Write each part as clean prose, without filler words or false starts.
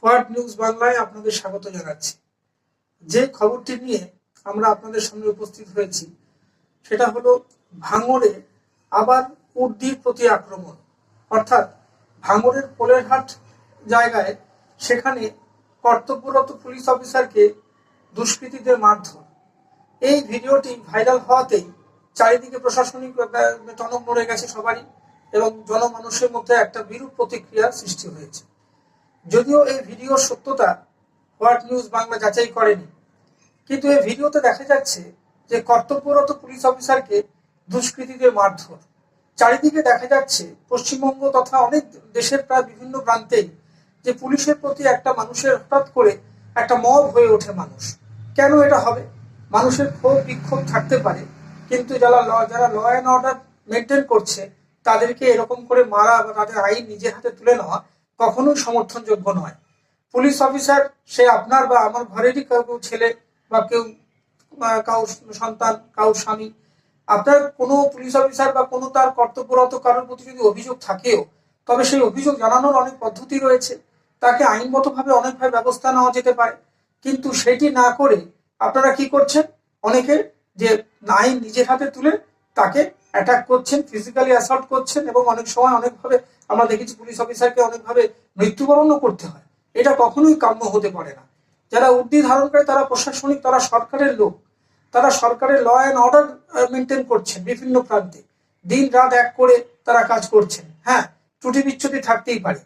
What news বাংলায় আপনাদের স্বাগত জানাচ্ছি। যে খবরটি নিয়ে আমরা আপনাদের সামনে উপস্থিত হয়েছি সেটা হলো ভাঙড়ে আবার উর্দির প্রতি আক্রমণ। অর্থাৎ ভাঙড়ের পোলেরহাট জায়গায় সেখানে কর্তব্যরত পুলিশ অফিসারকে দুষ্কৃতীদের মারধর। এই ভিডিওটি ভাইরাল হওয়াতেই চারিদিকে প্রশাসনিক টনক নড়ে গেছে সবারই, এবং জনমানুষের মধ্যে একটা বিরূপ প্রতিক্রিয়ার সৃষ্টি হয়েছে। যদিও এই ভিডিওর সত্যতা হোয়াট নিউজ বাংলা যাচাই করেনি, কিন্তু এই ভিডিওতে দেখা যাচ্ছে যে কর্তব্যরত পুলিশ অফিসারকে দুষ্কৃতীদের মারধর। চারিদিকে দেখা যাচ্ছে পশ্চিমবঙ্গ তথা অনেক দেশের প্রায় বিভিন্ন প্রান্তেই যে পুলিশের প্রতি একটা মানুষের হঠাৎ করে একটা মব হয়ে ওঠে মানুষ। কেন এটা হবে? মানুষের ক্ষোভ বিক্ষোভ থাকতে পারে, কিন্তু যারা ল অ্যান্ড অর্ডার মেনটেন করছে তাদেরকে এরকম করে মারা বা তাদের আইন নিজের হাতে তুলে নেওয়া কখনোই সমর্থনযোগ্য নয়। পুলিশ অফিসার সে আপনার বা আমার ঘরেরই কেউ ছেলে বা কাউ সন্তান, কাউ স্বামী। আপনার কোনো পুলিশ অফিসার বা কোনো তার কর্তব্যরত কারোর প্রতি যদি অভিযোগ থাকেও, তবে সেই অভিযোগ জানানোর অনেক পদ্ধতি রয়েছে, তাকে আইনগতভাবে অনেকভাবে ব্যবস্থা নেওয়া যেতে পারে। কিন্তু সেটি না করে আপনারা কি করছেন? অনেকে যে আইন নিজের হাতে তুলে তাকে অ্যাটাক করছেন, ফিজিক্যালি অ্যাসল্ট করছেন, এবং অনেক সময় অনেকভাবে আমরা দেখেছি পুলিশ অফিসারকে অনেকভাবে মৃত্যুবরণও করতে হয়। এটা কখনোই কাম্য হতে পারে না। যারা উর্দি ধারণ করে তারা প্রশাসনিক, তারা সরকারের লোক, তারা সরকারের ল অ্যান্ড অর্ডার মেনটেন করছেন বিভিন্ন প্রান্তে, দিন রাত এক করে তারা কাজ করছেন। হ্যাঁ, ত্রুটি বিচ্ছুতি থাকতেই পারে,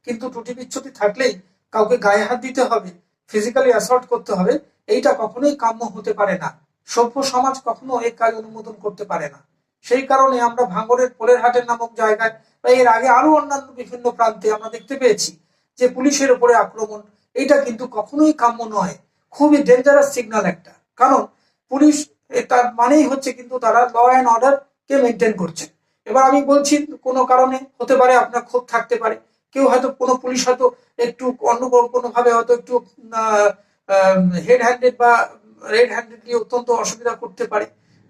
কিন্তু ত্রুটি বিচ্ছুতি থাকলেই কাউকে গায়ে হাত দিতে হবে, ফিজিক্যালি অ্যাসল্ট করতে হবে, এইটা কখনোই কাম্য হতে পারে না। সভ্য সমাজ কখনো এই কাজ অনুমোদন করতে পারে না। সেই কারণে আমরা ভাঙড়ের পোলেরহাটের নামক জায়গায় বা এর আগে আরো অন্যান্য বিভিন্ন প্রান্তে আমরা দেখতে পেয়েছি যে পুলিশের উপরে আক্রমণ। এইটা কিন্তু কখনোই কাম্য নয়, খুবই ডেঞ্জারাস সিগন্যাল একটা। কারণ পুলিশ তার মানেই হচ্ছে কিন্তু তারা ল অ্যান্ড অর্ডার কে মেনটেন করছে। এবার আমি বলছি, কোনো কারণে হতে পারে আপনার ক্ষোভ থাকতে পারে, কেউ হয়তো কোনো পুলিশ হয়তো একটু অন্য কোনো ভাবে হয়তো একটু হেড হ্যান্ডেড বা রেড হ্যান্ডেডলি অত্যন্ত অসুবিধা করতে পারে,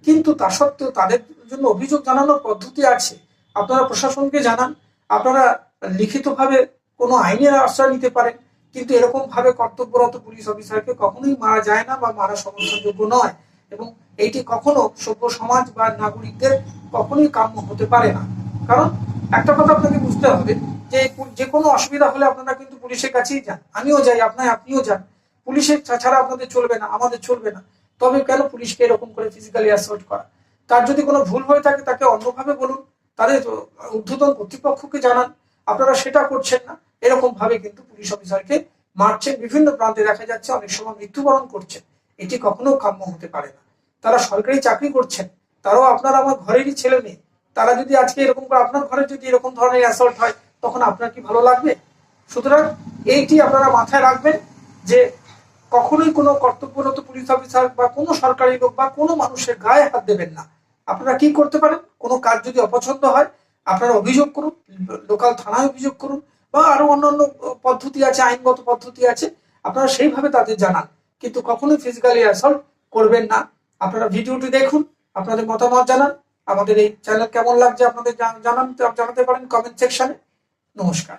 কিন্তু তা সত্ত্বেও তাদের জন্য অভিযোগ জানানোর পদ্ধতি আছে। আপনারা প্রশাসনকে জানান, আপনারা লিখিতভাবে কোনো আইনের আশ্রয় নিতে পারেন, কিন্তু এরকম ভাবে কর্তব্যরত পুলিশ অফিসারকে কখনোই মারা যায় না বা মারা সমর্থনযোগ্য নয়, এবং এইটি কখনো সভ্য সমাজ বা নাগরিকদের কখনোই কাম্য হতে পারে না। কারণ একটা কথা আপনাকে বুঝতে হবে যে কোনো অসুবিধা হলে আপনারা কিন্তু পুলিশের কাছেই যান, আমিও যাই, আপনিও যান। পুলিশের ছাড়া আপনাদের চলবে না, আমাদের চলবে না। তবে কেন পুলিশকে এরকম করে ফিজিক্যালি অ্যাসল্ট করা? তার যদি কোনো ভুল হয়ে থাকে তাকে অন্যভাবে বলুন, তাদের ঊর্ধ্বতন কর্তৃপক্ষকে জানান। আপনারা সেটা করছেন না, এরকম ভাবে কিন্তু পুলিশ অফিসারকে মারছেন। বিভিন্ন প্রান্তে দেখা যাচ্ছে অনেক সময় মৃত্যুবরণ করছেন। এটি কখনো কাম্য হতে পারে না। তারা সরকারি চাকরি করছেন, তারাও আপনার আমার ঘরেরই ছেলে মেয়ে। তারা যদি আজকে এরকম করে আপনার ঘরে যদি এরকম ধরনের অ্যাসল্ট হয়, তখন আপনার কি ভালো লাগবে? সুতরাং এইটি আপনারা মাথায় রাখবেন যে কখনোই কোনো কর্তব্যরত পুলিশ অফিসার বা কোনো সরকারি লোক বা কোনো মানুষের গায়ে হাত দেবেন না। আপনারা কি করতে পারেন? কোনো কাজ যদি অপছন্দ হয় আপনারা অভিযোগ করুন, লোকাল থানায় অভিযোগ করুন, বা আরো অন্যান্য পদ্ধতি আছে, আইনগত পদ্ধতি আছে, আপনারা সেইভাবে তাদের জানান, কিন্তু কখনোই ফিজিক্যালি অ্যাসল্ট করবেন না। আপনারা ভিডিওটি দেখুন, আপনাদের মতামত জানান। আমাদের এই চ্যানেল কেমন লাগছে আপনাদের জানাতে পারেন কমেন্ট সেকশনে। নমস্কার।